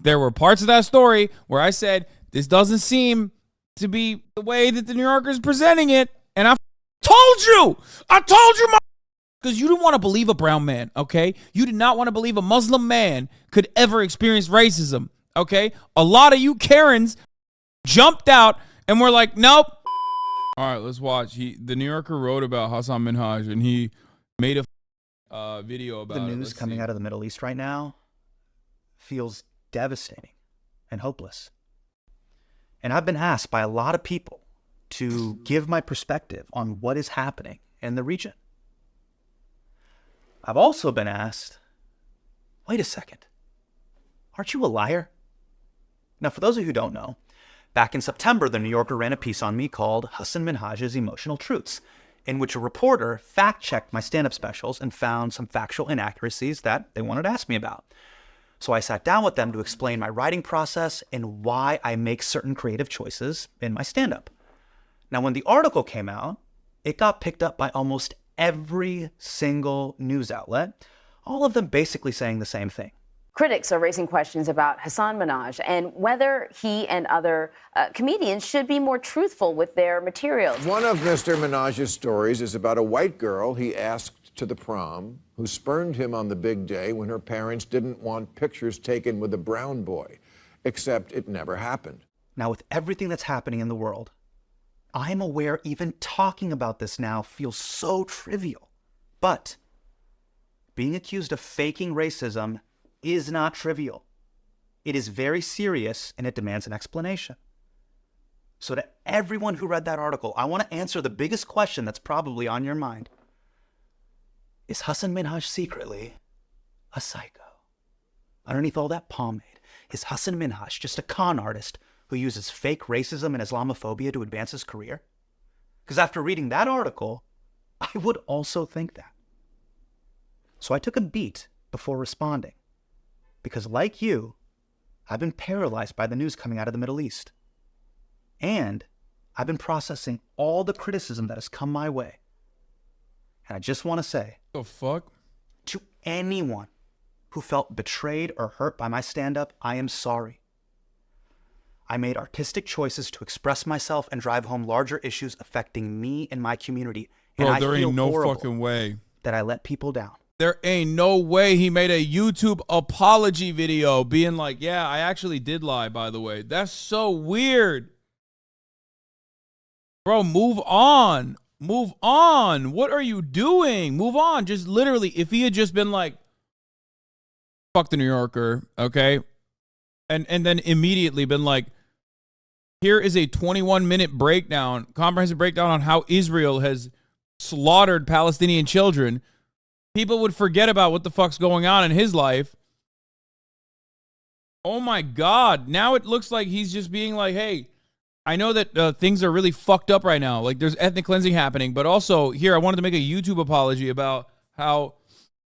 there were parts of that story where I said, this doesn't seem to be the way that the New Yorker is presenting it. And I told you, because you didn't want to believe a brown man, okay? You did not want to believe a Muslim man could ever experience racism, okay? A lot of you Karens jumped out and were like, nope. All right, let's watch. The New Yorker wrote about Hasan Minhaj, and he made a video about the news coming out of the Middle East right now feels devastating and hopeless. And I've been asked by a lot of people to give my perspective on what is happening in the region. I've also been asked, wait a second, aren't you a liar? Now, for those of you who don't know, back in September, the New Yorker ran a piece on me called Hasan Minhaj's Emotional Truths, in which a reporter fact-checked my stand-up specials and found some factual inaccuracies that they wanted to ask me about. So I sat down with them to explain my writing process and why I make certain creative choices in my stand-up. Now, when the article came out, it got picked up by almost every single news outlet, all of them basically saying the same thing. Critics are raising questions about Hasan Minhaj and whether he and other comedians should be more truthful with their materials. One of Mr. Minhaj's stories is about a white girl he asked to the prom who spurned him on the big day when her parents didn't want pictures taken with a brown boy, except it never happened. Now, with everything that's happening in the world, I am aware even talking about this now feels so trivial. But being accused of faking racism is not trivial. It is very serious and it demands an explanation. So to everyone who read that article, I want to answer the biggest question that's probably on your mind. Is Hasan Minhaj secretly a psycho? Underneath all that pomade, is Hasan Minhaj just a con artist who uses fake racism and Islamophobia to advance his career? Because after reading that article, I would also think that. So I took a beat before responding. Because like you, I've been paralyzed by the news coming out of the Middle East. And I've been processing all the criticism that has come my way. And I just want to say, the fuck? To anyone who felt betrayed or hurt by my stand-up, I am sorry. I made artistic choices to express myself and drive home larger issues affecting me and my community. And Bro, there I feel ain't no horrible fucking way that I let people down. There ain't no way he made a YouTube apology video being like, yeah, I actually did lie, by the way. That's so weird. Bro, move on. Move on. What are you doing? Move on. Just literally, if he had just been like, fuck the New Yorker, okay? And then immediately been like, here is a 21-minute breakdown, comprehensive breakdown on how Israel has slaughtered Palestinian children. People would forget about what the fuck's going on in his life. Oh my God. Now it looks like he's just being like, hey, I know that things are really fucked up right now. Like there's ethnic cleansing happening, but also here I wanted to make a YouTube apology about how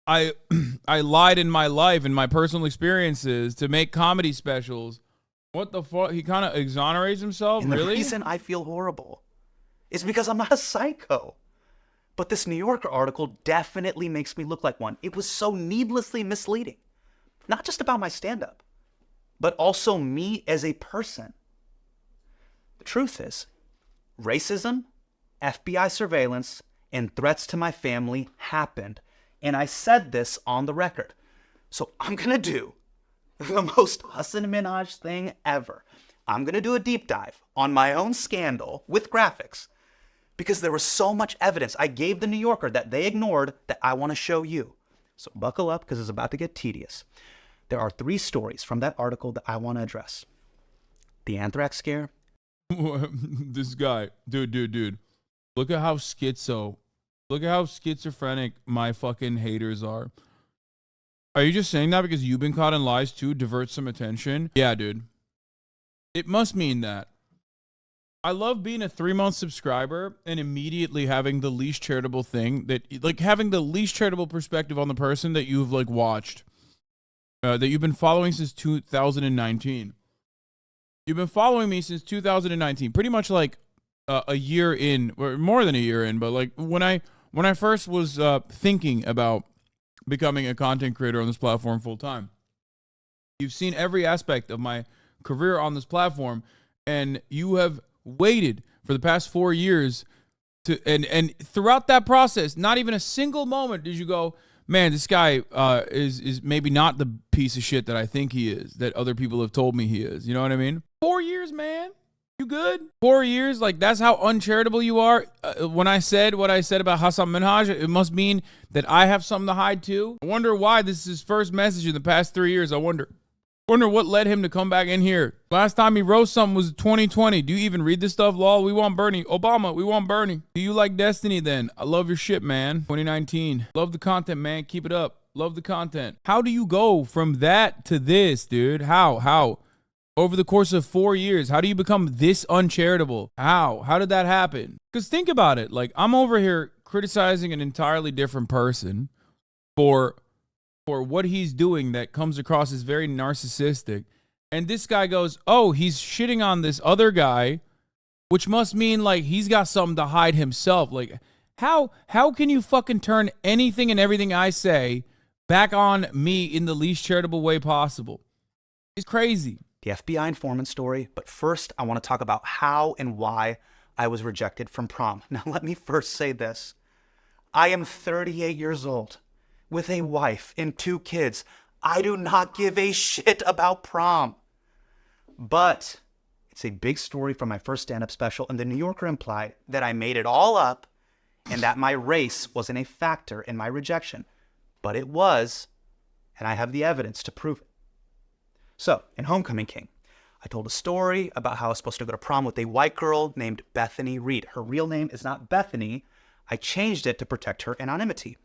I lied in my life and my personal experiences to make comedy specials. What the fuck? He kind of exonerates himself? And really? The reason I feel horrible is because I'm not a psycho. But this New Yorker article definitely makes me look like one. It was so needlessly misleading. Not just about my stand-up, but also me as a person. The truth is, racism, FBI surveillance, and threats to my family happened. And I said this on the record. So I'm going to do the most Hasan Minhaj thing ever. I'm going to do a deep dive on my own scandal with graphics because there was so much evidence I gave the New Yorker that they ignored that I want to show you. So buckle up because it's about to get tedious. There are 3 stories from that article that I want to address. The anthrax scare. This guy, dude. Look at how schizophrenic my fucking haters are. Are you just saying that because you've been caught in lies too? Divert some attention? Yeah, dude. It must mean that. I love being a 3-month subscriber and immediately having the least charitable thing having the least charitable perspective on the person that you've watched, that you've been following since 2019. You've been following me since 2019, pretty much a year in, or more than a year in. But when I first was thinking about becoming a content creator on this platform full time, You've seen every aspect of my career on this platform, and you have waited for the past 4 years to, and throughout that process, not even a single moment did you go, man, this guy is maybe not the piece of shit that I think he is, that other people have told me he is. You know what I mean? 4 years, man. You good? 4 years? Like, that's how uncharitable you are? When I said what I said about Hasan Minhaj, it must mean that I have something to hide too? I wonder why this is his first message in the past 3 years. I wonder what led him to come back in here. Last time he wrote something was 2020. Do you even read this stuff, lol? We want Bernie. Obama, we want Bernie. Do you like Destiny then? I love your shit, man. 2019. Love the content, man. Keep it up. Love the content. How do you go from that to this, dude? How? Over the course of 4 years, how do you become this uncharitable? How did that happen? Because think about it. Like, I'm over here criticizing an entirely different person for what he's doing that comes across as very narcissistic. And this guy goes, oh, he's shitting on this other guy, which must mean like he's got something to hide himself. Like, how can you fucking turn anything and everything I say back on me in the least charitable way possible? It's crazy. The FBI informant story, but first I want to talk about how and why I was rejected from prom. Now let me first say this. I am 38 years old with a wife and 2 kids. I do not give a shit about prom. But it's a big story from my first stand-up special, and the New Yorker implied that I made it all up and that my race wasn't a factor in my rejection. But it was, and I have the evidence to prove it. So, in Homecoming King, I told a story about how I was supposed to go to prom with a white girl named Bethany Reed. Her real name is not Bethany. I changed it to protect her anonymity.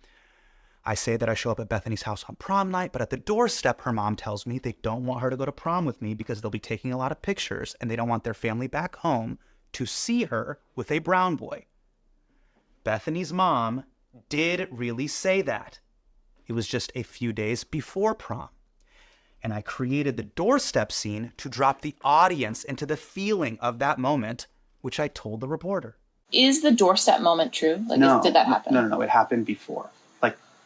I say that I show up at Bethany's house on prom night, but at the doorstep, her mom tells me they don't want her to go to prom with me because they'll be taking a lot of pictures and they don't want their family back home to see her with a brown boy. Bethany's mom did really say that. It was just a few days before prom. And I created the doorstep scene to drop the audience into the feeling of that moment, which I told the reporter. Is the doorstep moment true? Like, No, did that happen? No. It happened before.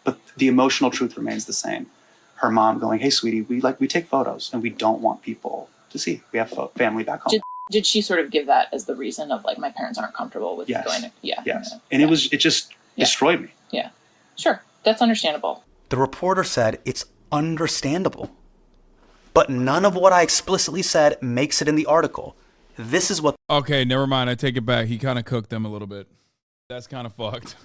But the emotional truth remains the same. Her mom going, "Hey, sweetie, we take photos and we don't want people to see. We have family back home." Did she sort of give that as the reason of like, my parents aren't comfortable with Yes. going to, yeah. Yes. Yeah. And it just destroyed me. Yeah. Sure. That's understandable. The reporter said it's understandable. But none of what I explicitly said makes it in the article. This is what... Okay, never mind. I take it back. He kind of cooked them a little bit. That's kind of fucked.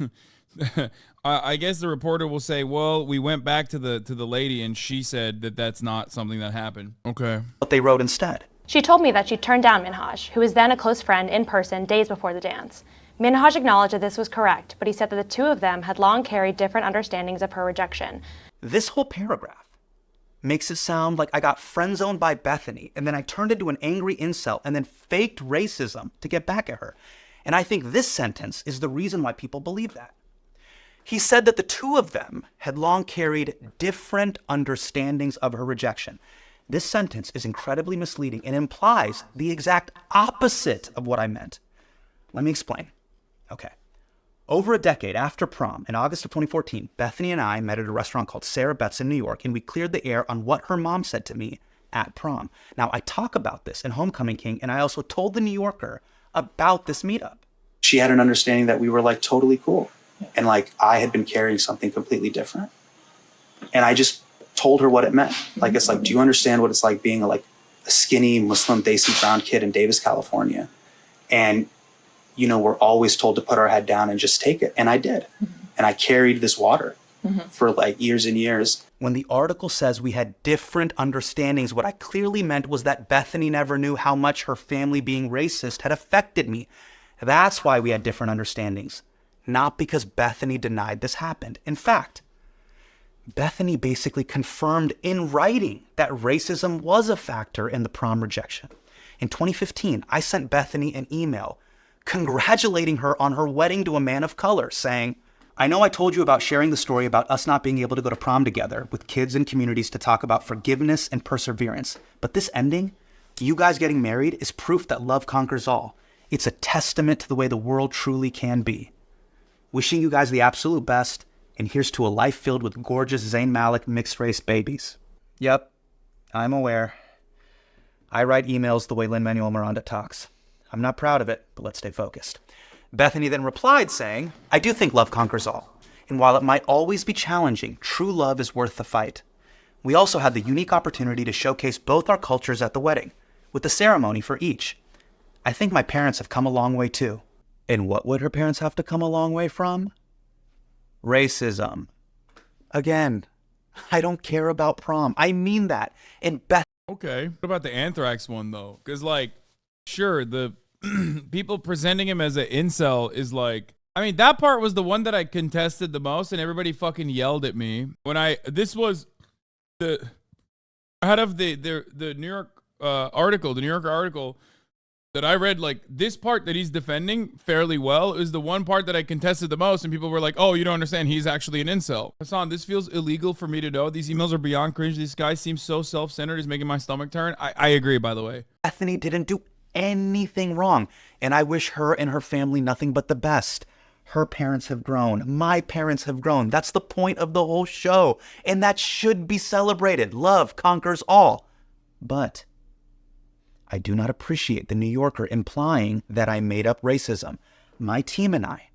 I guess the reporter will say, well, we went back to the lady and she said that that's not something that happened. Okay. What they wrote instead. She told me that she turned down Minhaj, who was then a close friend in person days before the dance. Minhaj acknowledged that this was correct, but he said that the two of them had long carried different understandings of her rejection. This whole paragraph makes it sound like I got friend-zoned by Bethany, and then I turned into an angry incel, and then faked racism to get back at her. And I think this sentence is the reason why people believe that. He said that the two of them had long carried different understandings of her rejection. This sentence is incredibly misleading and implies the exact opposite of what I meant. Let me explain. Okay. Over a decade after prom, in August of 2014, Bethany and I met at a restaurant called Sarah Betts in New York, and we cleared the air on what her mom said to me at prom. Now, I talk about this in Homecoming King, and I also told the New Yorker about this meetup. She had an understanding that we were like totally cool. And like I had been carrying something completely different. And I just told her what it meant. Like, it's like, do you understand what it's like being a skinny Muslim Desi brown kid in Davis, California? And we're always told to put our head down and just take it. And I did. And I carried this water for like years and years. When the article says we had different understandings, what I clearly meant was that Bethany never knew how much her family being racist had affected me. That's why we had different understandings, not because Bethany denied this happened. In fact, Bethany basically confirmed in writing that racism was a factor in the prom rejection. In 2015, I sent Bethany an email congratulating her on her wedding to a man of color, saying, "I know I told you about sharing the story about us not being able to go to prom together with kids and communities to talk about forgiveness and perseverance. But this ending, you guys getting married, is proof that love conquers all. It's a testament to the way the world truly can be. Wishing you guys the absolute best, and here's to a life filled with gorgeous Zayn Malik mixed-race babies." Yep, I'm aware. I write emails the way Lin-Manuel Miranda talks. I'm not proud of it, but let's stay focused. Bethany then replied saying, I do think love conquers all. And while it might always be challenging, true love is worth the fight. We also had the unique opportunity to showcase both our cultures at the wedding, with the ceremony for each. I think my parents have come a long way too. And what would her parents have to come a long way from? Racism. Again, I don't care about prom. I mean that. And Beth. Okay. What about the anthrax one, though? Because, like, sure, the people presenting him as an incel is like, I mean, that part was the one that I contested the most, and everybody fucking yelled at me. This was out of the New York article, the New Yorker article that I read, like, this part that he's defending fairly well is the one part that I contested the most, and people were like, oh, you don't understand, he's actually an incel. Hasan, this feels illegal for me to know. These emails are beyond cringe. This guy seems so self-centered, it's making my stomach turn. I agree, by the way. Bethany didn't do anything wrong, and I wish her and her family nothing but the best. Her parents have grown. My parents have grown. That's the point of the whole show, and that should be celebrated. Love conquers all. But I do not appreciate the New Yorker implying that I made up racism. My team and I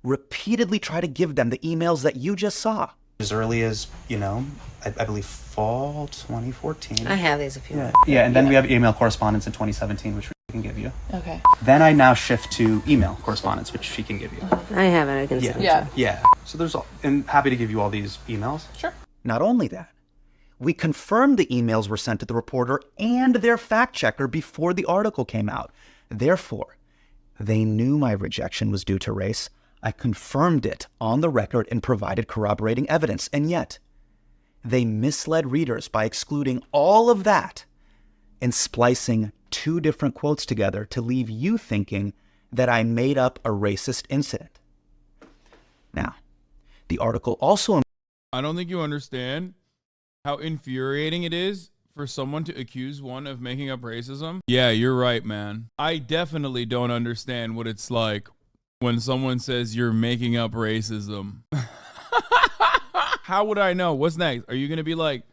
repeatedly try to give them the emails that you just saw. As early as, I believe fall 2014. I have these if you want. Yeah, and then we have email correspondence in 2017, which we can give you. Okay. Then I now shift to email correspondence, which she can give you. I have it. I can send it. Yeah. Yeah. So there's all, and happy to give you all these emails. Sure. Not only that, we confirmed the emails were sent to the reporter and their fact checker before the article came out. Therefore, they knew my rejection was due to race. I confirmed it on the record and provided corroborating evidence. And yet, they misled readers by excluding all of that and splicing two different quotes together to leave you thinking that I made up a racist incident. Now, the article also... I don't think you understand how infuriating it is for someone to accuse one of making up racism. Yeah, you're right, man. I definitely don't understand what it's like when someone says you're making up racism. How would I know? What's next? Are you going to be like,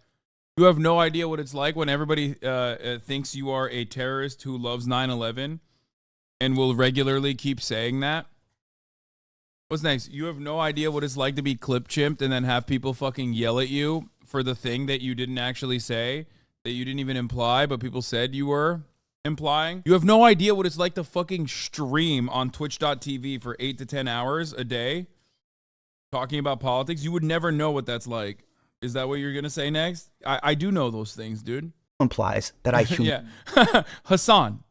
you have no idea what it's like when everybody thinks you are a terrorist who loves 9/11 and will regularly keep saying that? What's next? You have no idea what it's like to be clip-chimped and then have people fucking yell at you for the thing that you didn't actually say, that you didn't even imply, but people said you were implying. You have no idea what it's like to fucking stream on twitch.tv for 8 to 10 hours a day talking about politics. You would never know what that's like. Is that what you're going to say next? I do know those things, dude. implies that I... Yeah. Hasan,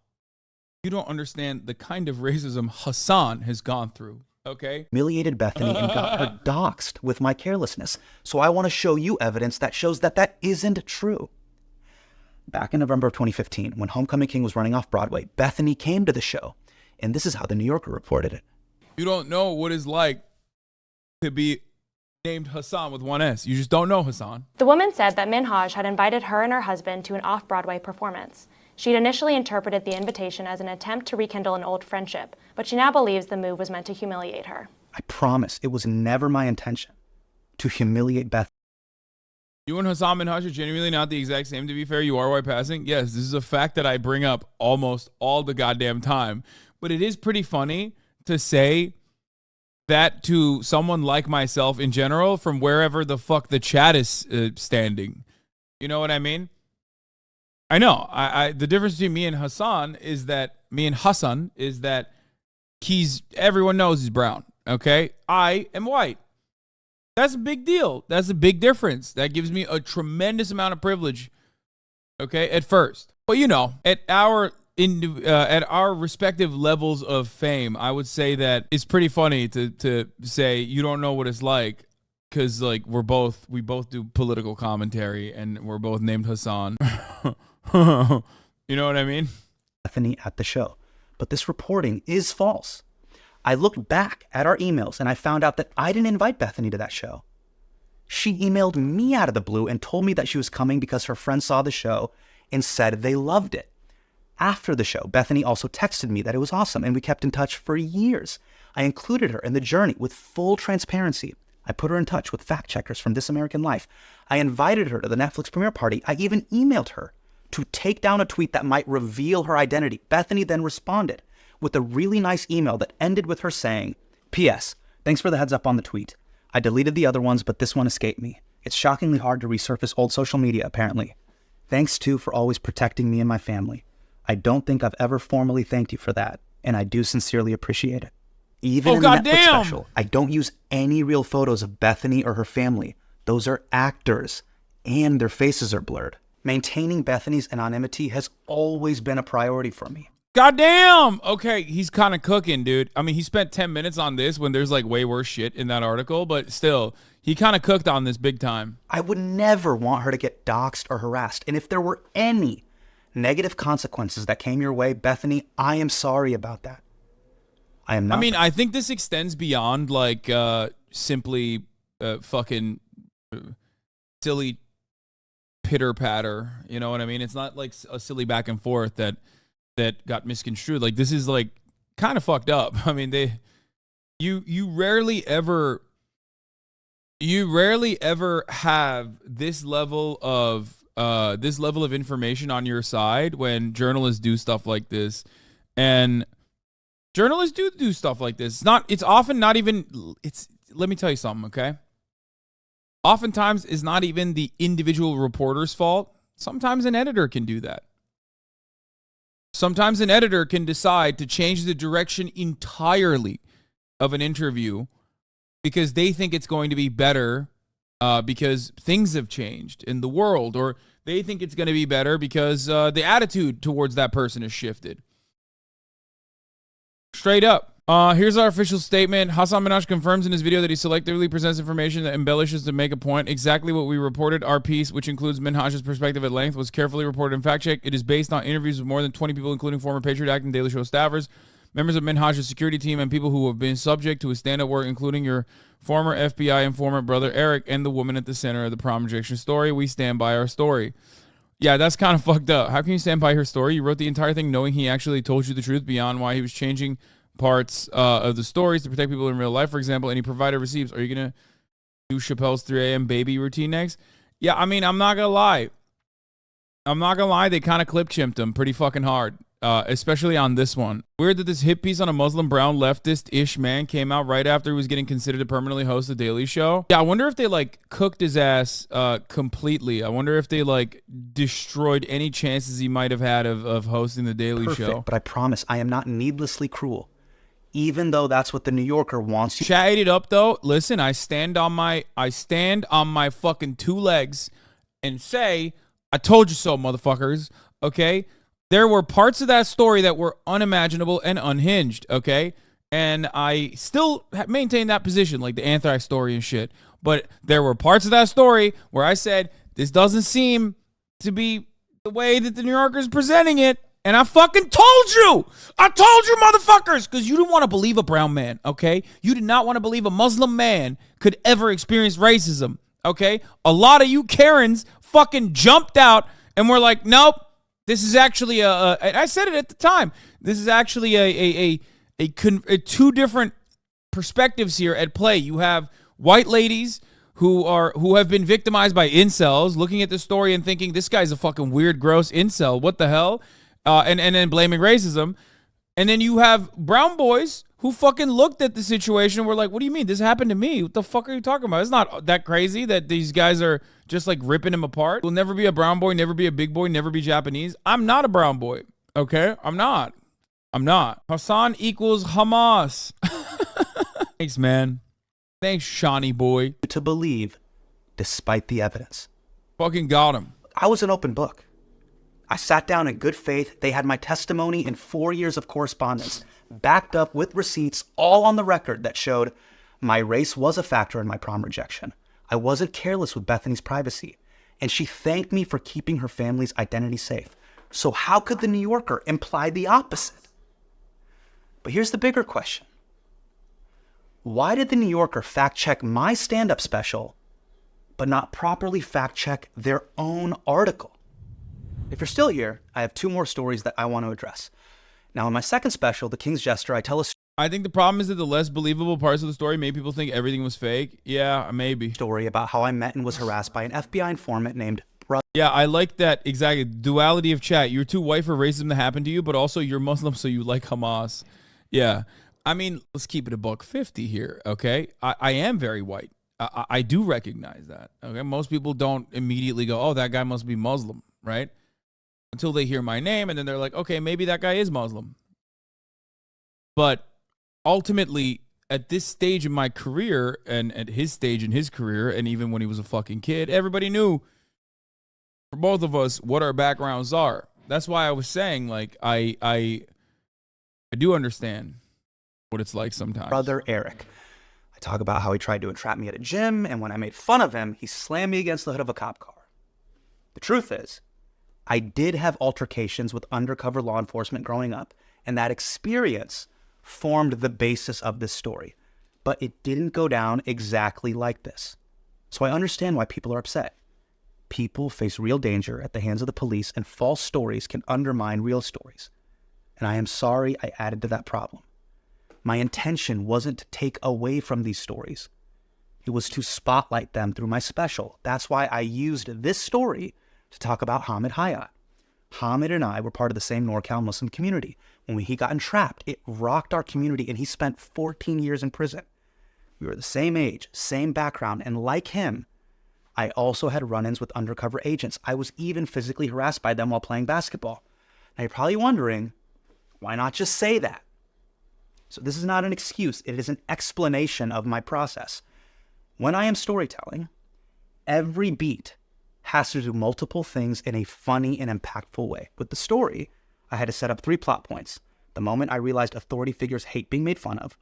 you don't understand the kind of racism Hasan has gone through. Okay. humiliated Bethany and got her doxxed with my carelessness. So I want to show you evidence that shows that that isn't true. Back in November of 2015, when Homecoming King was running off Broadway, Bethany came to the show, and this is how the New Yorker reported it. You don't know what it's like to be named Hasan with one S. You just don't know Hasan. The woman said that Minhaj had invited her and her husband to an off-Broadway performance. She'd initially interpreted the invitation as an attempt to rekindle an old friendship, but she now believes the move was meant to humiliate her. I promise it was never my intention to humiliate Bethany. You and Hasan Minhaj are genuinely not the exact same, to be fair. You are white passing. Yes, this is a fact that I bring up almost all the goddamn time. But it is pretty funny to say that to someone like myself in general from wherever the fuck the chat is standing. You know what I mean? I know. I the difference between me and Hasan is that everyone knows he's brown. Okay? I am white. That's a big deal. That's a big difference. That gives me a tremendous amount of privilege. Okay, at first. But you know, at our respective levels of fame, I would say that it's pretty funny to say you don't know what it's like, because like we both do political commentary and we're both named Hasan. You know what I mean? Bethany at the show. But this reporting is false. I looked back at our emails and I found out that I didn't invite Bethany to that show. She emailed me out of the blue and told me that she was coming because her friends saw the show and said they loved it. After the show, Bethany also texted me that it was awesome and we kept in touch for years. I included her in the journey with full transparency. I put her in touch with fact checkers from This American Life. I invited her to the Netflix premiere party. I even emailed her to take down a tweet that might reveal her identity. Bethany then responded with a really nice email that ended with her saying, P.S. Thanks for the heads up on the tweet. I deleted the other ones, but this one escaped me. It's shockingly hard to resurface old social media, apparently. Thanks, too, for always protecting me and my family. I don't think I've ever formally thanked you for that, and I do sincerely appreciate it. Even in the Netflix special, I don't use any real photos of Bethany or her family. Those are actors, and their faces are blurred. Maintaining Bethany's anonymity has always been a priority for me. Goddamn! Okay, he's kind of cooking, dude. I mean, he spent 10 minutes on this when there's like way worse shit in that article, but still, he kind of cooked on this big time. I would never want her to get doxxed or harassed. And if there were any negative consequences that came your way, Bethany, I am sorry about that. I am not. I mean, I think this extends beyond like simply fucking silly pitter patter. You know what I mean? It's not like a silly back and forth that got misconstrued. Like, this is like kind of fucked up. I mean, you rarely ever have this level of information on your side when journalists do stuff like this. And journalists do stuff like this. It's often not even, let me tell you something, okay? Oftentimes it's not even the individual reporter's fault. Sometimes an editor can do that. Sometimes an editor can decide to change the direction entirely of an interview because they think it's going to be better because things have changed in the world, or they think it's going to be better because the attitude towards that person has shifted. Straight up. Here's our official statement. Hasan Minhaj confirms in his video that he selectively presents information that embellishes to make a point. Exactly what we reported. Our piece, which includes Minhaj's perspective at length, was carefully reported and fact-checked. It is based on interviews with more than 20 people, including former Patriot Act and Daily Show staffers, members of Minhaj's security team, and people who have been subject to his stand-up work, including your former FBI informant brother Eric and the woman at the center of the prom rejection story. We stand by our story. Yeah, that's kind of fucked up. How can you stand by her story? You wrote the entire thing knowing he actually told you the truth beyond why he was changing parts of the stories to protect people in real life, for example, and he provided receipts. Are you going to do Chappelle's 3 a.m. baby routine next? Yeah, I mean, I'm not going to lie. They kind of clip-chimped him pretty fucking hard, especially on this one. Weird that this hit piece on a Muslim brown leftist-ish man came out right after he was getting considered to permanently host the Daily Show. Yeah, I wonder if they, like, cooked his ass completely. I wonder if they, like, destroyed any chances he might have had of hosting the Daily Show. But I promise I am not needlessly cruel. Even though that's what the New Yorker wants you. Chat it up though. Listen, I stand on my fucking 2 legs and say, I told you so, motherfuckers. Okay? There were parts of that story that were unimaginable and unhinged, okay? And I still maintain that position, like the anthrax story and shit. But there were parts of that story where I said, this doesn't seem to be the way that the New Yorker is presenting it. And I fucking told you! I told you, motherfuckers! Because you didn't want to believe a brown man, okay? You did not want to believe a Muslim man could ever experience racism, okay? A lot of you Karens fucking jumped out and were like, nope, this is actually I said it at the time. This is actually a 2 different perspectives here at play. You have white ladies who have been victimized by incels looking at this story and thinking, this guy's a fucking weird, gross incel. What the hell? And then blaming racism. And then you have brown boys who fucking looked at the situation and were like, what do you mean? This happened to me. What the fuck are you talking about? It's not that crazy that these guys are just like ripping him apart. Will never be a brown boy, never be a big boy, never be Japanese. I'm not a brown boy. Okay? I'm not. Hasan equals Hamas. Thanks, man. Thanks, Shawnee boy. To believe despite the evidence. Fucking got him. I was an open book. I sat down in good faith. They had my testimony in 4 years of correspondence, backed up with receipts, all on the record that showed my race was a factor in my prom rejection. I wasn't careless with Bethany's privacy, and she thanked me for keeping her family's identity safe. So how could the New Yorker imply the opposite? But here's the bigger question. Why did the New Yorker fact-check my stand-up special, but not properly fact-check their own article? If you're still here, I have 2 more stories that I want to address. Now, in my second special, The King's Jester, I tell a I think the problem is that the less believable parts of the story made people think everything was fake. Yeah, maybe. Story about how I met and was harassed by an FBI informant named Brother. Yeah, I like that. Exactly. Duality of chat. You're too white for racism to happen to you, but also you're Muslim, so you like Hamas. Yeah. I mean, let's keep it $1.50 here, okay? I am very white. I do recognize that, okay? Most people don't immediately go, oh, that guy must be Muslim, right? Until they hear my name, and then they're like, okay, maybe that guy is Muslim. But ultimately, at this stage in my career, and at his stage in his career, and even when he was a fucking kid, everybody knew, for both of us, what our backgrounds are. That's why I was saying, like, I do understand what it's like sometimes. Brother Eric. I talk about how he tried to entrap me at a gym, and when I made fun of him, he slammed me against the hood of a cop car. The truth is, I did have altercations with undercover law enforcement growing up, and that experience formed the basis of this story. But it didn't go down exactly like this. So I understand why people are upset. People face real danger at the hands of the police, and false stories can undermine real stories. And I am sorry I added to that problem. My intention wasn't to take away from these stories. It was to spotlight them through my special. That's why I used this story to talk about Hamid Hayat. Hamid and I were part of the same NorCal Muslim community. When he got entrapped, it rocked our community, and he spent 14 years in prison. We were the same age, same background, and like him, I also had run-ins with undercover agents. I was even physically harassed by them while playing basketball. Now you're probably wondering, why not just say that? So this is not an excuse. It is an explanation of my process. When I am storytelling, every beat has to do multiple things in a funny and impactful way. With the story, I had to set up 3 plot points. The moment I realized authority figures hate being made fun of,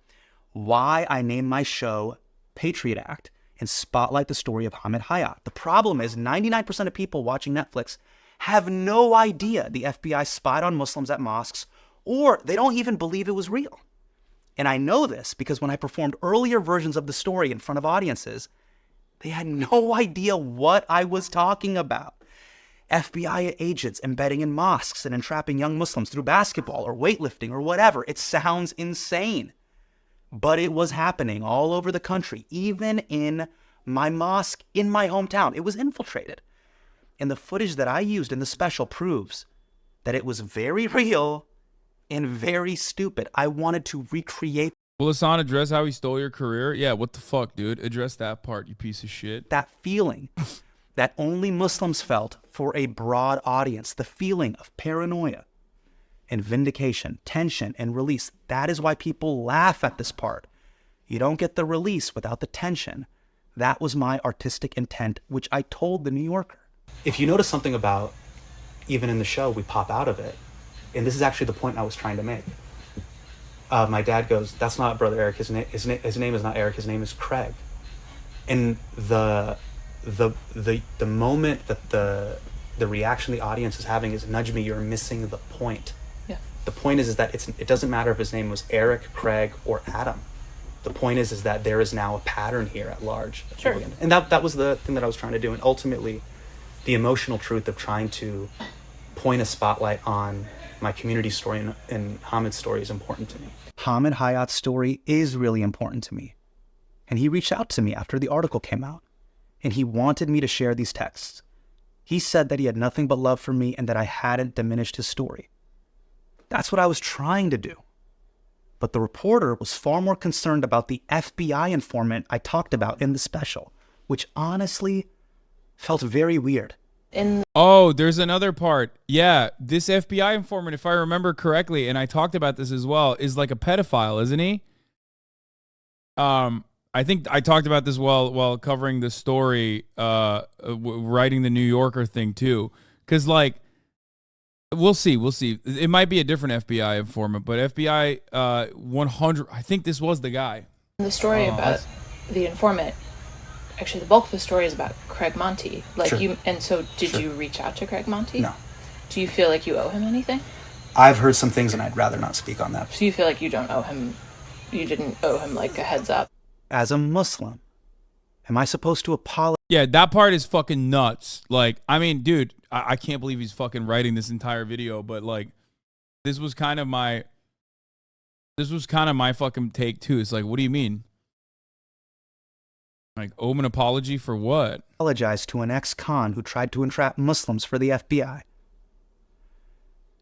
why I named my show Patriot Act, and spotlight the story of Hamid Hayat. The problem is 99% of people watching Netflix have no idea the FBI spied on Muslims at mosques, or they don't even believe it was real. And I know this because when I performed earlier versions of the story in front of audiences, they had no idea what I was talking about. FBI agents embedding in mosques and entrapping young Muslims through basketball or weightlifting or whatever. It sounds insane. But it was happening all over the country, even in my mosque in my hometown. It was infiltrated. And the footage that I used in the special proves that it was very real and very stupid. I wanted to recreate. Will Hasan address how he stole your career? Yeah, what the fuck, dude? Address that part, you piece of shit. That feeling that only Muslims felt for a broad audience, the feeling of paranoia and vindication, tension and release. That is why people laugh at this part. You don't get the release without the tension. That was my artistic intent, which I told the New Yorker. If you notice something about, even in the show, we pop out of it. And this is actually the point I was trying to make. My dad goes, that's not Brother Eric. His name is not Eric. His name is Craig. And the moment that the reaction the audience is having is, nudge me, you're missing the point. Yeah. The point is that it doesn't matter if his name was Eric, Craig, or Adam. The point is that there is now a pattern here at large. Sure. And that was the thing that I was trying to do. And ultimately, the emotional truth of trying to point a spotlight on my community story and Hamid's story is important to me. Hamid Hayat's story is really important to me. And he reached out to me after the article came out. And he wanted me to share these texts. He said that he had nothing but love for me and that I hadn't diminished his story. That's what I was trying to do. But the reporter was far more concerned about the FBI informant I talked about in the special, which honestly felt very weird. Oh, there's another part. Yeah, this FBI informant, if I remember correctly, and I talked about this as well, is like a pedophile, isn't he? I think I talked about this while covering the story, writing the New Yorker thing too. Because, like, we'll see. It might be a different FBI informant, but FBI 100, I think this was the guy. The story about the informant, actually, the bulk of the story is about Craig Monty. Like Sure. Did you reach out to Craig Monty? No. Do you feel like you owe him anything? I've heard some things and I'd rather not speak on that. So you feel like you don't owe him, you didn't owe him like a heads up? As a Muslim, am I supposed to apologize? Yeah, that part is fucking nuts. Like, I mean, dude, I can't believe he's fucking writing this entire video, but like, this was kind of my This was kind of my fucking take too. It's like, what do you mean? Like, owe an apology for what? Apologized to an ex-con who tried to entrap Muslims for the FBI.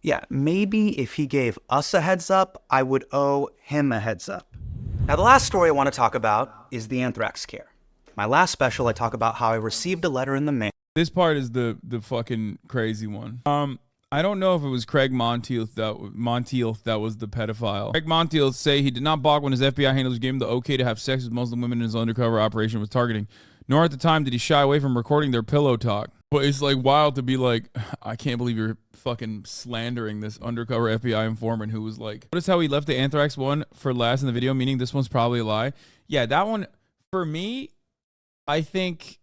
Yeah, maybe if he gave us a heads up, I would owe him a heads up. Now, the last story I want to talk about is the anthrax scare. My last special, I talk about how I received a letter in the mail. This part is the fucking crazy one. I don't know if it was Craig Monteith that was the pedophile. Craig Monteith say he did not balk when his FBI handlers gave him the okay to have sex with Muslim women in his undercover operation was targeting. Nor at the time did he shy away from recording their pillow talk. But it's like wild to be like, I can't believe you're fucking slandering this undercover FBI informant who was like, notice how he left the anthrax one for last in the video, meaning this one's probably a lie. Yeah, that one, for me, I think...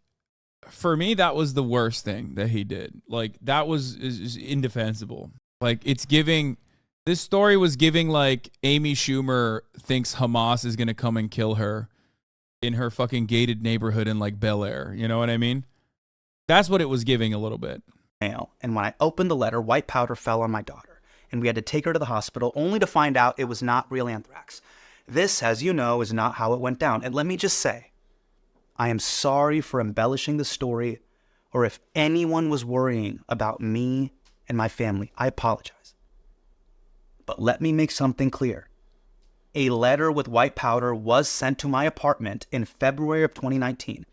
For me, that was the worst thing that he did. Like, that is indefensible. Like, it's giving... This story was giving, like, Amy Schumer thinks Hamas is going to come and kill her in her fucking gated neighborhood in, like, Bel Air. You know what I mean? That's what it was giving a little bit. And when I opened the letter, white powder fell on my daughter, and we had to take her to the hospital, only to find out it was not real anthrax. This, as you know, is not how it went down. And let me just say, I am sorry for embellishing the story, or if anyone was worrying about me and my family, I apologize. But let me make something clear. A letter with white powder was sent to my apartment in February of 2019.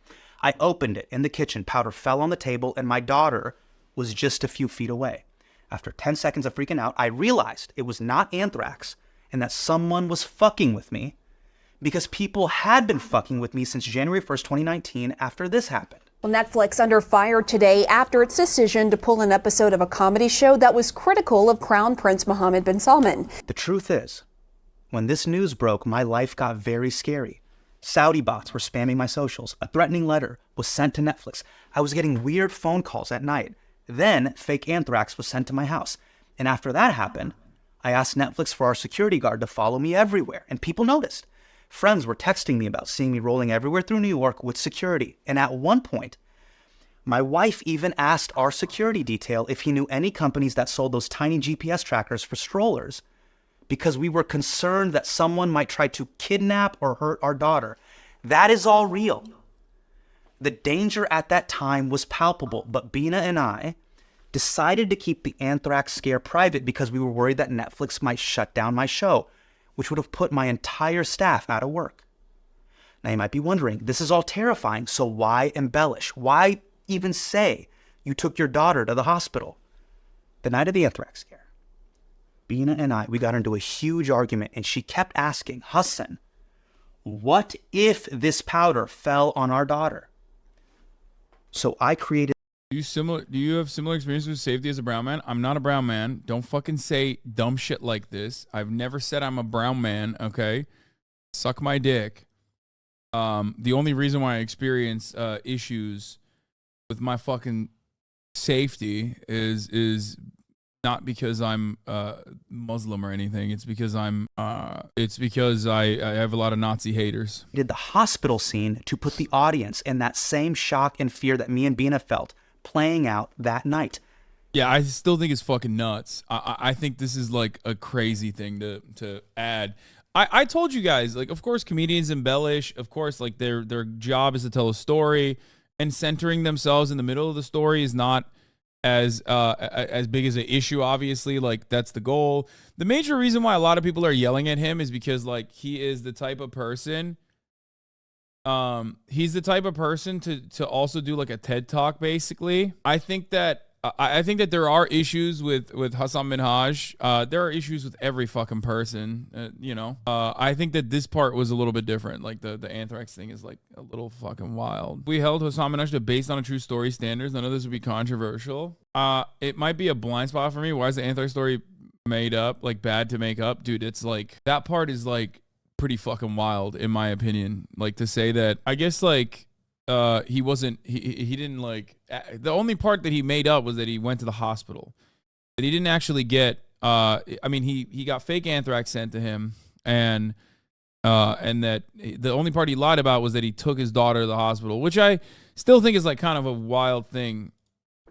I opened it in the kitchen, powder fell on the table, and my daughter was just a few feet away. After 10 seconds of freaking out, I realized it was not anthrax and that someone was fucking with me, because people had been fucking with me since January 1st, 2019, after this happened. Well, Netflix under fire today after its decision to pull an episode of a comedy show that was critical of Crown Prince Mohammed bin Salman. The truth is, when this news broke, my life got very scary. Saudi bots were spamming my socials. A threatening letter was sent to Netflix. I was getting weird phone calls at night. Then, fake anthrax was sent to my house. And after that happened, I asked Netflix for our security guard to follow me everywhere, and people noticed. Friends were texting me about seeing me rolling everywhere through New York with security. And at one point, my wife even asked our security detail if he knew any companies that sold those tiny GPS trackers for strollers, because we were concerned that someone might try to kidnap or hurt our daughter. That is all real. The danger at that time was palpable, but Bina and I decided to keep the anthrax scare private because we were worried that Netflix might shut down my show, which would have put my entire staff out of work. Now you might be wondering, this is all terrifying, so why embellish? Why even say you took your daughter to the hospital? The night of the anthrax scare, Bina and I, we got into a huge argument, and she kept asking, Hasan, what if this powder fell on our daughter? So I created... Do you have similar experiences with safety as a brown man? I'm not a brown man. Don't fucking say dumb shit like this. I've never said I'm a brown man, okay? Suck my dick. The only reason why I experience issues with my fucking safety is not because I'm Muslim or anything. It's because I have a lot of Nazi haters. Did the hospital scene to put the audience in that same shock and fear that me and Bina felt playing out that night. Yeah, I still think it's fucking nuts. I think this is like a crazy thing to add. I told you guys, like, of course comedians embellish. Of course, like their job is to tell a story, and centering themselves in the middle of the story is not as big as an issue. Obviously, like that's the goal. The major reason why a lot of people are yelling at him is because like he is the type of person. He's the type of person to also do like a TED Talk, basically. I think that there are issues with Hasan Minhaj. There are issues with every fucking person, you know. I think that this part was a little bit different. Like the anthrax thing is like a little fucking wild. We held Hasan Minhaj to based on a true story standards. None of this would be controversial. It might be a blind spot for me. Why is the anthrax story made up, like bad to make up? Dude, it's like that part is like pretty fucking wild in my opinion. Like to say that, I guess like he didn't like, the only part that he made up was that he went to the hospital, that he didn't actually get I mean he got fake anthrax sent to him, and that the only part he lied about was that he took his daughter to the hospital, which I still think is like kind of a wild thing.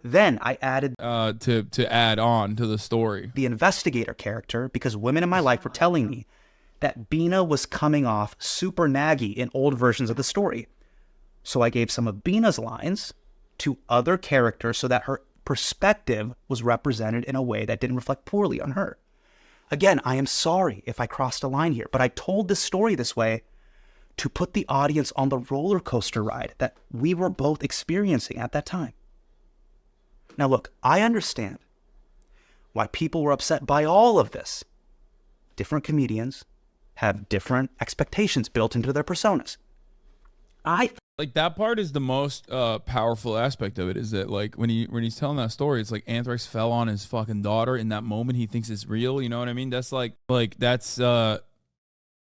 Then I added to add on to the story, the investigator character, because women in my life were telling me that Bina was coming off super naggy in old versions of the story. So I gave some of Bina's lines to other characters so that her perspective was represented in a way that didn't reflect poorly on her. Again, I am sorry if I crossed a line here, but I told this story this way to put the audience on the roller coaster ride that we were both experiencing at that time. Now look, I understand why people were upset by all of this. Different comedians have different expectations built into their personas. Like, that part is the most powerful aspect of it, is that, like, when he's telling that story, it's like anthrax fell on his fucking daughter in that moment. He thinks it's real, you know what I mean? That's that's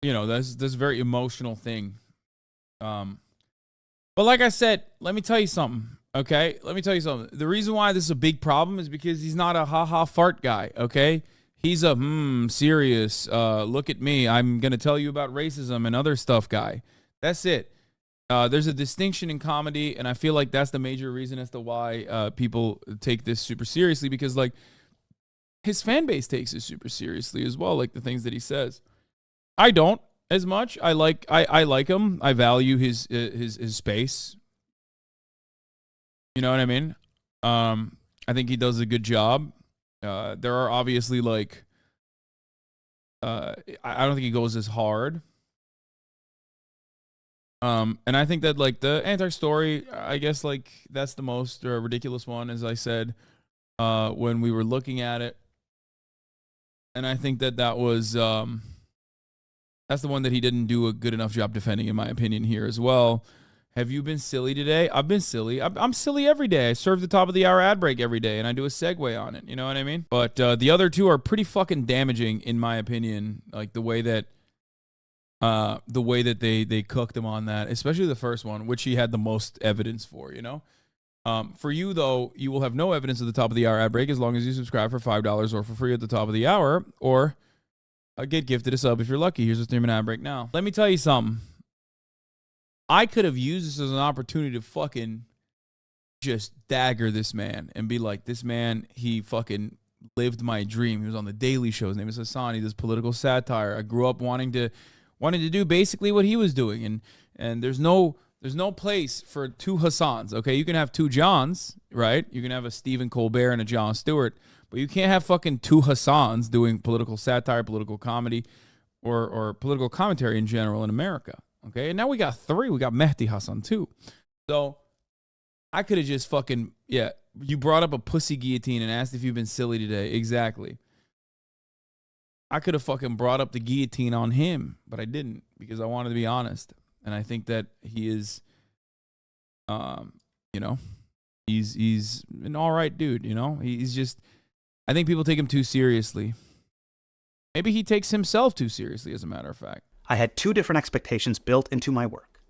you know, that's a very emotional thing. But like I said, let me tell you something, okay? Let me tell you something. The reason why this is a big problem is because he's not a ha-ha fart guy, okay? He's a serious, look at me, I'm going to tell you about racism and other stuff guy. That's it. There's a distinction in comedy, and I feel like that's the major reason as to why people take this super seriously, because, like, his fan base takes it super seriously as well, like the things that he says. I don't as much. I like him. I value his space. You know what I mean? I think he does a good job. There are obviously, like, I don't think he goes as hard. And I think that, like, the anthrax story, I guess, like, that's the most ridiculous one, as I said, when we were looking at it. And I think that was, that's the one that he didn't do a good enough job defending, in my opinion, here as well. Have you been silly today? I've been silly. I'm silly every day. I serve the top of the hour ad break every day, and I do a segue on it. You know what I mean? But the other two are pretty fucking damaging, in my opinion. Like, the way that they cooked him on that, especially the first one, which he had the most evidence for, you know? For you, though, you will have no evidence at the top of the hour ad break as long as you subscribe for $5 or for free at the top of the hour, or get gifted a sub if you're lucky. Here's a 3-minute ad break now. Let me tell you something. I could have used this as an opportunity to fucking just dagger this man and be like, this man, he fucking lived my dream. He was on The Daily Show. His name is Hasan. He does political satire. I grew up wanting to do basically what he was doing, and there's no place for two Hasans. Okay, you can have two Johns, right? You can have a Stephen Colbert and a Jon Stewart, but you can't have fucking two Hasans doing political satire, political comedy, or political commentary in general in America. Okay, and now we got 3. We got Mehdi Hasan too. So I could have just fucking, yeah. You brought up a pussy guillotine and asked if you've been silly today. Exactly. I could have fucking brought up the guillotine on him, but I didn't, because I wanted to be honest. And I think that he is, you know, he's an all right dude, you know? He's just, I think people take him too seriously. Maybe he takes himself too seriously, as a matter of fact. I had 2 different expectations built into my work.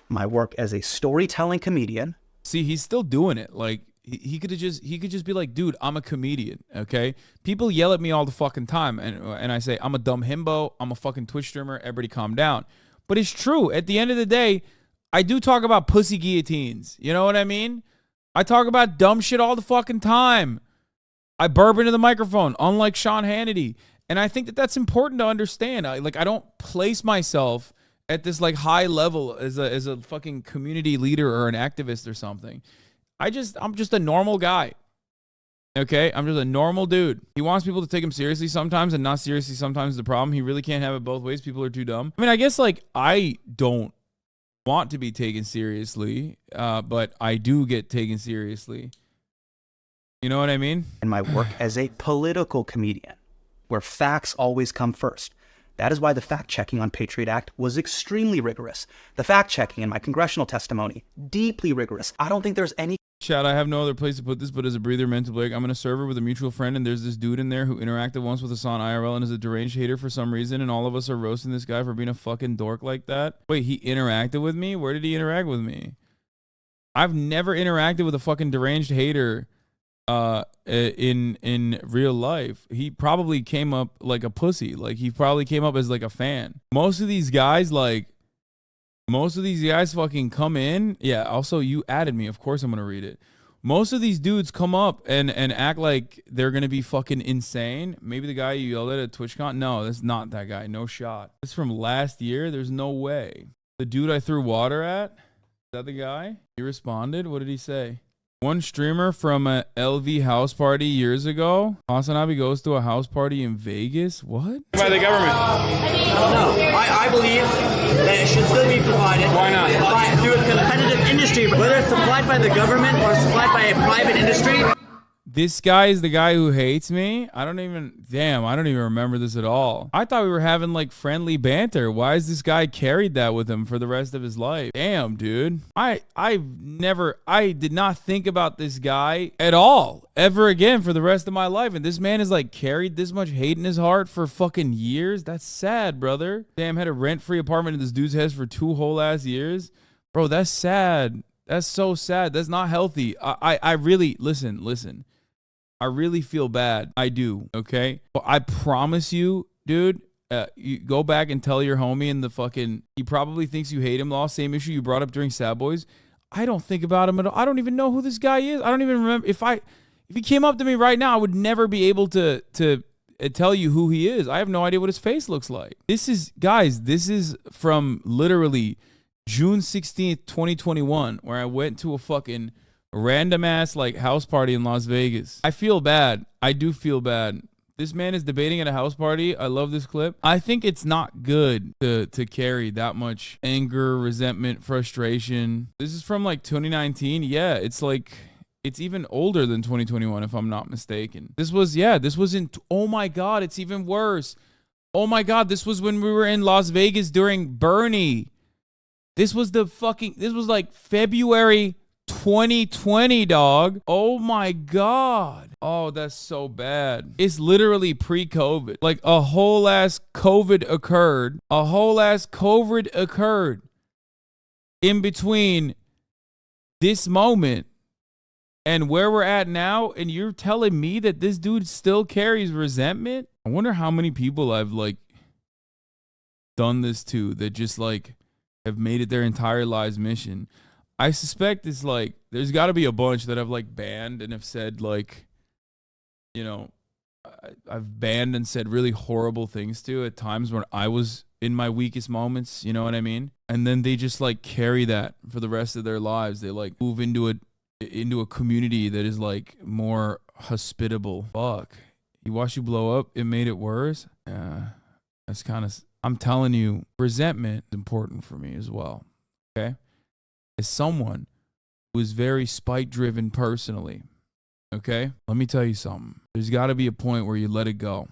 My work as a storytelling comedian. See, he's still doing it. Like, he could just be like, dude, I'm a comedian, okay? People yell at me all the fucking time, and I say, I'm a dumb himbo, I'm a fucking Twitch streamer, everybody calm down. But it's true. At the end of the day, I do talk about pussy guillotines. You know what I mean? I talk about dumb shit all the fucking time. I burp into the microphone, unlike Sean Hannity. And I think that that's important to understand. I don't place myself at this, like, high level as a fucking community leader or an activist or something. I'm just a normal guy. Okay? I'm just a normal dude. He wants people to take him seriously sometimes and not seriously sometimes is the problem. He really can't have it both ways. People are too dumb. I mean, I guess, like, I don't want to be taken seriously, but I do get taken seriously. You know what I mean? In my work as a political comedian, where facts always come first. That is why the fact-checking on Patriot Act was extremely rigorous. The fact-checking in my congressional testimony, deeply rigorous. I don't think there's any... Chat, I have no other place to put this, but as a breather mental break, I'm in a server with a mutual friend, and there's this dude in there who interacted once with Hasan IRL and is a deranged hater for some reason, and all of us are roasting this guy for being a fucking dork like that. Wait, he interacted with me? Where did he interact with me? I've never interacted with a fucking deranged hater in real life. He probably came up like a pussy. Like, he probably came up as like a fan. Most of these guys fucking come in. Yeah, also you added me. Of course I'm going to read it. most of these dudes come up and act like they're going to be fucking insane. Maybe the guy you yelled at TwitchCon. No, that's not that guy. No shot. It's from last year. There's no way. The dude I threw water at, is that the guy? He responded. What did he say? One streamer from a LV house party years ago. Hasanabi goes to a house party in Vegas. What? By the government. No, I believe that it should still be provided. Why not? Through a competitive industry, whether it's supplied by the government or supplied by a private industry. This guy is the guy who hates me. I don't even remember this at all. I thought we were having like friendly banter. Why is this guy carried that with him for the rest of his life? Damn, dude. I did not think about this guy at all ever again for the rest of my life. And this man has like carried this much hate in his heart for fucking years. That's sad, brother. Damn, had a rent-free apartment in this dude's house for 2 whole ass years. Bro, that's sad. That's so sad. That's not healthy. I really, listen. I really feel bad. I do, okay? But I promise you, dude, you go back and tell your homie in the fucking... He probably thinks you hate him. The same issue you brought up during Sad Boys. I don't think about him at all. I don't even know who this guy is. I don't even remember. If he came up to me right now, I would never be able to tell you who he is. I have no idea what his face looks like. This is from literally June 16th, 2021, where I went to a fucking... random ass like house party in Las Vegas. I feel bad. I do feel bad. This man is debating at a house party. I love this clip. I think it's not good to carry that much anger, resentment, frustration. This is from like 2019. Yeah, it's like it's even older than 2021 if I'm not mistaken. This was in oh my god, it's even worse. Oh my god, this was when we were in Las Vegas during Bernie. This was like February 2020, dog. Oh my god. Oh, that's so bad. It's literally pre-COVID. Like a whole ass COVID occurred. In between this moment and where we're at now, and you're telling me that this dude still carries resentment? I wonder how many people I've like done this to that just like have made it their entire lives mission. I suspect it's like, there's got to be a bunch that I've like banned and have said like, you know, I've banned and said really horrible things to at times when I was in my weakest moments, you know what I mean? And then they just like carry that for the rest of their lives. They like move into a community that is like more hospitable. Fuck. He watched you blow up. It made it worse. Yeah, that's kind of, I'm telling you, resentment is important for me as well. Okay. As someone who is very spite-driven personally, okay? Let me tell you something. There's got to be a point where you let it go.